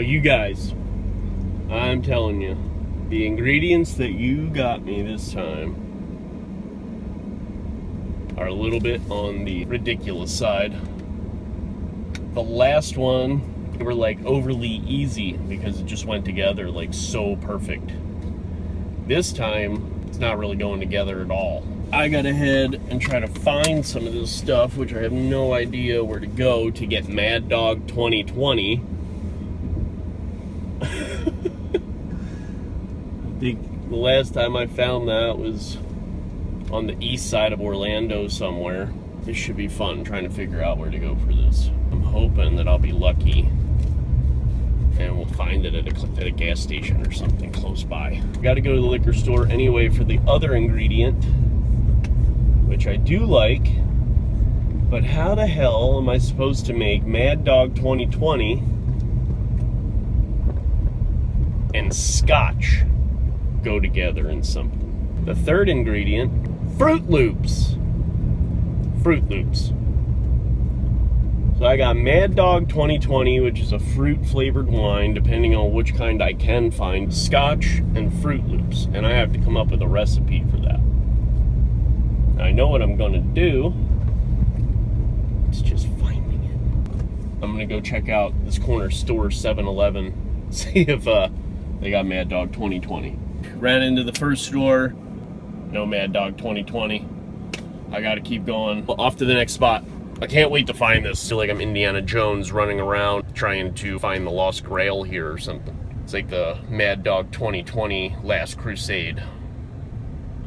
you guys, I'm telling you, the ingredients that you got me this time are a little bit on the ridiculous side. The last one, they were like overly easy because it just went together like so perfect. This time, it's not really going together at all. I gotta head and try to find some of this stuff, which I have no idea where to go to get Mad Dog 2020. I think the last time I found that was on the east side of Orlando somewhere. This should be fun, trying to figure out where to go for this. I'm hoping that I'll be lucky and we'll find it at a gas station or something close by. Got to go to the liquor store anyway for the other ingredient, which I do like, but how the hell am I supposed to make Mad Dog 2020 and Scotch go together in something? The third ingredient, Fruit Loops. Fruit Loops. So I got Mad Dog 2020, which is a fruit flavored wine, depending on which kind I can find, Scotch and Fruit Loops, and I have to come up with a recipe for that. I know what I'm gonna do. It's just finding it. I'm gonna go check out this corner store, 7-Eleven, see if they got Mad Dog 2020. Ran into the first store, no Mad Dog 2020. I gotta keep going. Off to the next spot. I can't wait to find this. I feel like I'm Indiana Jones running around trying to find the Lost Grail here or something. It's like the Mad Dog 2020 Last Crusade.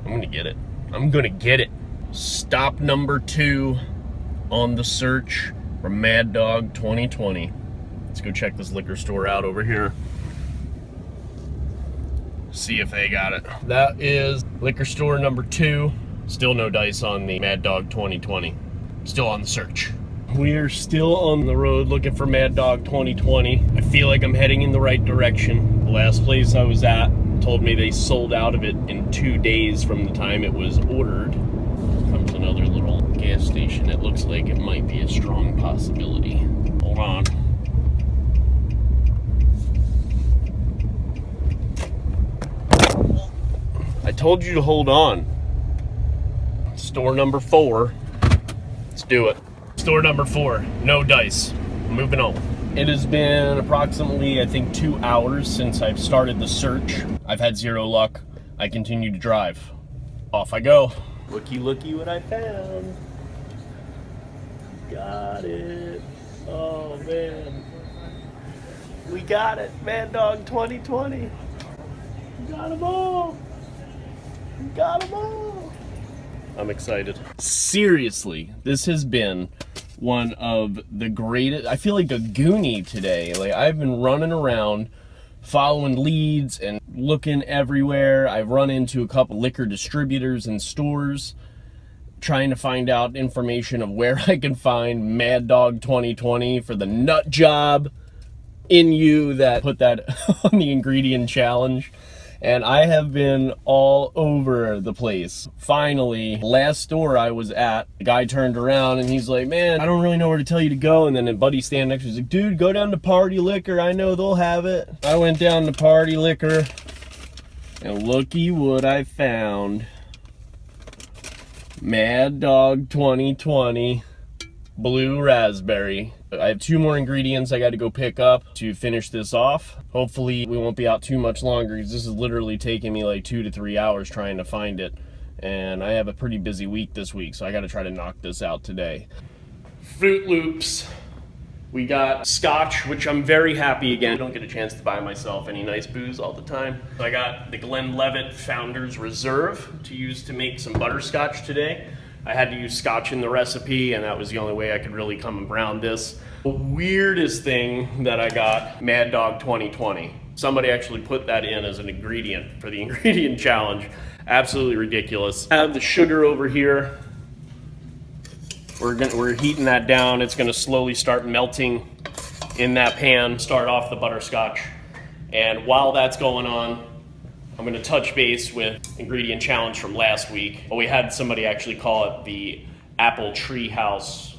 I'm gonna get it. I'm gonna get it. Stop number 2 on the search for Mad Dog 2020. Let's go check this liquor store out over here. See if they got it. That is liquor store number 2. Still no dice on the Mad Dog 2020. Still on the search. We are still on the road looking for Mad Dog 2020. I feel like I'm heading in the right direction. The last place I was at told me they sold out of it in 2 days from the time it was ordered. Comes another little gas station. It looks like it might be a strong possibility. Hold on. I told you to hold on. Store number 4. Let's do it. Store number 4. No dice. Moving on. It has been approximately, I think, 2 hours since I've started the search. I've had 0 luck. I continue to drive. Off I go. Looky, looky what I found. Got it. Oh, man. We got it. Mad Dog 2020. We got them all. We got them all. I'm excited. Seriously, this has been one of the greatest. I feel like a Goonie today. Like, I've been running around following leads and looking everywhere. I've run into a couple liquor distributors and stores trying to find out information of where I can find Mad Dog 2020 for the nut job in you that put that on the ingredient challenge. And I have been all over the place. Finally, last store I was at, the guy turned around and he's like, man, I don't really know where to tell you to go. And then a buddy standing next to me, he's like, dude, go down to Party Liquor. I know they'll have it. I went down to Party Liquor and looky what I found. Mad Dog 2020 Blue Raspberry. I have 2 more ingredients I got to go pick up to finish this off. Hopefully we won't be out too much longer because this is literally taking me like 2 to 3 hours trying to find it. And I have a pretty busy week this week, so I got to try to knock this out today. Fruit Loops. We got Scotch, which I'm very happy again. I don't get a chance to buy myself any nice booze all the time. I got the Glenlivet Founder's Reserve to use to make some butterscotch today. I had to use Scotch in the recipe, and that was the only way I could really come around this. The weirdest thing that I got, Mad Dog 2020. Somebody actually put that in as an ingredient for the ingredient challenge. Absolutely ridiculous. I have the sugar over here. We're heating that down. It's gonna slowly start melting in that pan, start off the butterscotch. And while that's going on, I'm gonna touch base with ingredient challenge from last week. Well, we had somebody actually call it the Apple Treehouse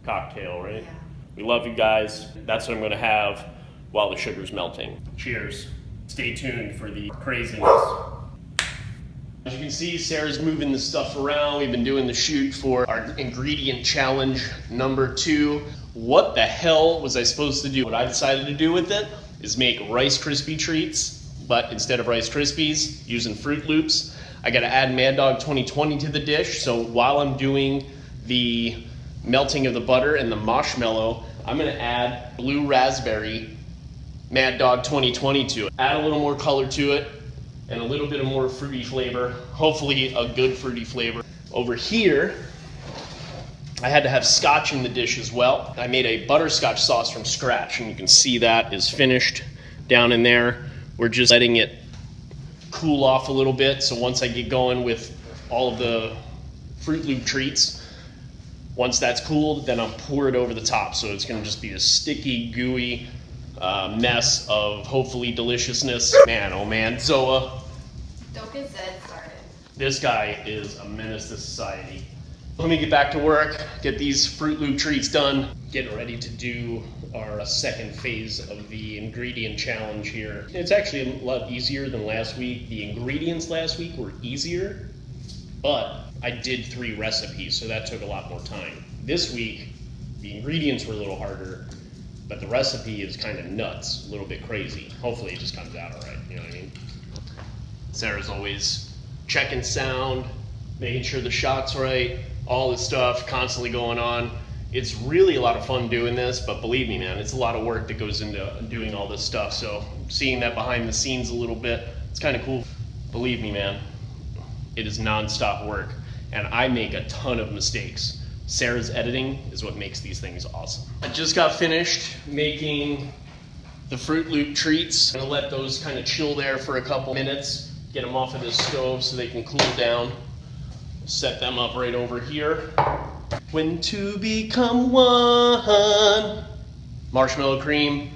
cocktail, right? Yeah. We love you guys. That's what I'm gonna have while the sugar's melting. Cheers. Stay tuned for the craziness. As you can see, Sarah's moving the stuff around. We've been doing the shoot for our ingredient challenge number 2. What the hell was I supposed to do? What I decided to do with it is make Rice Krispie treats, but instead of Rice Krispies, using Fruit Loops. I gotta add Mad Dog 2020 to the dish, so while I'm doing the melting of the butter and the marshmallow, I'm gonna add blue raspberry Mad Dog 2020 to it. Add a little more color to it, and a little bit of more fruity flavor, hopefully a good fruity flavor. Over here, I had to have scotch in the dish as well. I made a butterscotch sauce from scratch, and you can see that is finished down in there. We're just letting it cool off a little bit, so once I get going with all of the Fruit Loop treats, once that's cooled, then I'll pour it over the top, so it's gonna just be a sticky, gooey mess of hopefully deliciousness. Man, oh man, Zoa. Don't get Zed started. This guy is a menace to society. Let me get back to work, get these Fruit Loop treats done, getting ready to do our second phase of the ingredient challenge here. It's actually a lot easier than last week. The ingredients last week were easier, but I did 3 recipes, so that took a lot more time. This week, the ingredients were a little harder, but the recipe is kind of nuts, a little bit crazy. Hopefully it just comes out all right, you know what I mean? Sarah's always checking sound, making sure the shot's right, all this stuff constantly going on. It's really a lot of fun doing this, but believe me, man, it's a lot of work that goes into doing all this stuff. So seeing that behind the scenes a little bit, it's kind of cool. Believe me, man, it is nonstop work, and I make a ton of mistakes. Sarah's editing is what makes these things awesome. I just got finished making the Fruit Loop treats. I'm gonna let those kind of chill there for a couple minutes, get them off of the stove so they can cool down. Set them up right over here. When two become one. Marshmallow cream.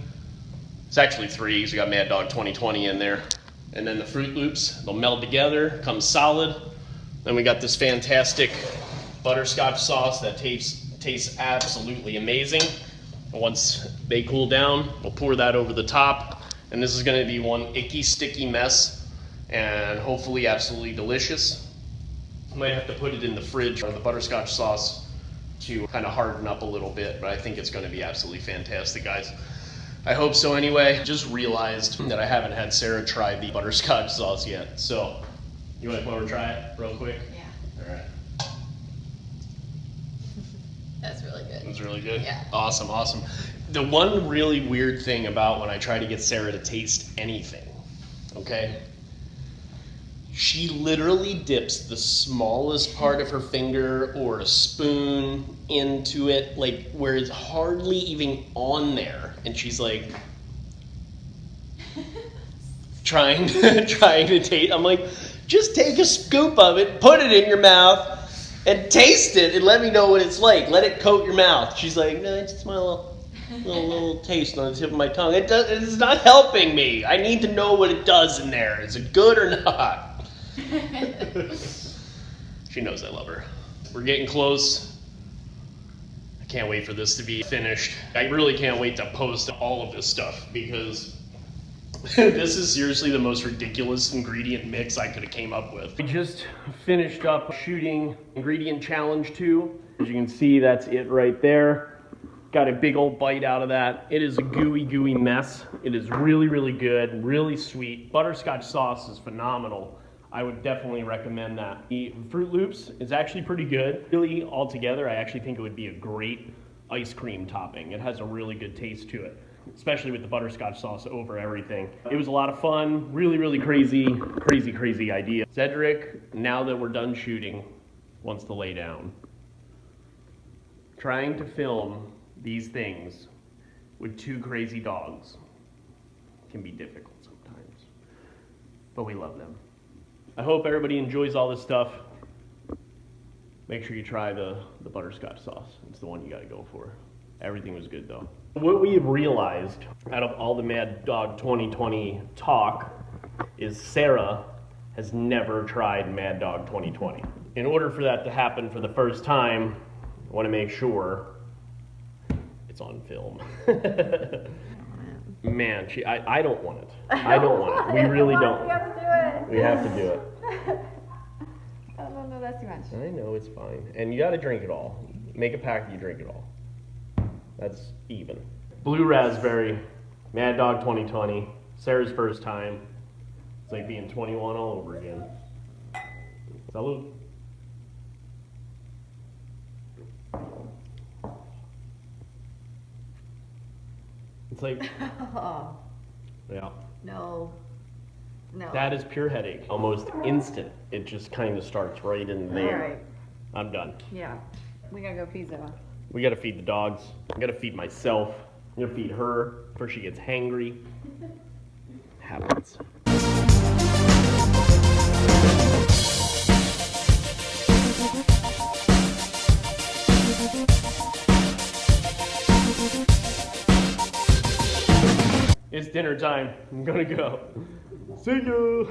It's actually 3, because we got Mad Dog 2020 in there. And then the Fruit Loops, they'll meld together, come solid. Then we got this fantastic butterscotch sauce that tastes absolutely amazing. Once they cool down, we'll pour that over the top. And this is gonna be one icky, sticky mess, and hopefully absolutely delicious. Might have to put it in the fridge or the butterscotch sauce to kind of harden up a little bit, but I think it's going to be absolutely fantastic, guys. I hope so anyway. Just realized that I haven't had Sarah try the butterscotch sauce yet. So, you want to come over and try it real quick? Yeah. All right. That's really good. That's really good? Yeah. Awesome, awesome. The one really weird thing about when I try to get Sarah to taste anything, okay? She literally dips the smallest part of her finger or a spoon into it, like where it's hardly even on there. And she's like, trying to taste. I'm like, just take a scoop of it, put it in your mouth, and taste it, and let me know what it's like. Let it coat your mouth. She's like, no, it's just my little taste on the tip of my tongue. It's not helping me. I need to know what it does in there. Is it good or not? She knows I love her. We're getting close. I can't wait for this to be finished. I really can't wait to post all of this stuff, because this is seriously the most ridiculous ingredient mix I could have came up with. I just finished up shooting ingredient challenge 2. As you can see, that's it right there. Got a big old bite out of that. It is a gooey mess. It is really, really good, really sweet. Butterscotch sauce is phenomenal. I would definitely recommend that. The Fruit Loops is actually pretty good. Really, altogether, I actually think it would be a great ice cream topping. It has a really good taste to it, especially with the butterscotch sauce over everything. It was a lot of fun, really, really crazy idea. Cedric, now that we're done shooting, wants to lay down. Trying to film these things with 2 crazy dogs can be difficult sometimes, but we love them. I hope everybody enjoys all this stuff. Make sure you try the butterscotch sauce. It's the one you gotta go for. Everything was good though. What we have realized out of all the Mad Dog 2020 talk is Sarah has never tried Mad Dog 2020. In order for that to happen for the first time, I want to make sure it's it's on film. Man, I don't want it. I don't want it. We really don't. We have to do it. We have to do it. Oh, no, that's too much. I know, it's fine. And you gotta drink it all. Make a pack, you drink it all. That's even. Blue raspberry, Mad Dog 2020, Sarah's first time. It's like being 21 all over again. Salud. It's like, Oh, yeah. no. No. That is pure headache. Almost instant. It just kind of starts right in there. All right. I'm done. Yeah. We gotta go pizza. We gotta feed the dogs. I gotta feed myself. I'm gonna feed her before she gets hangry. Happens. It's dinner time. I'm gonna go. See you.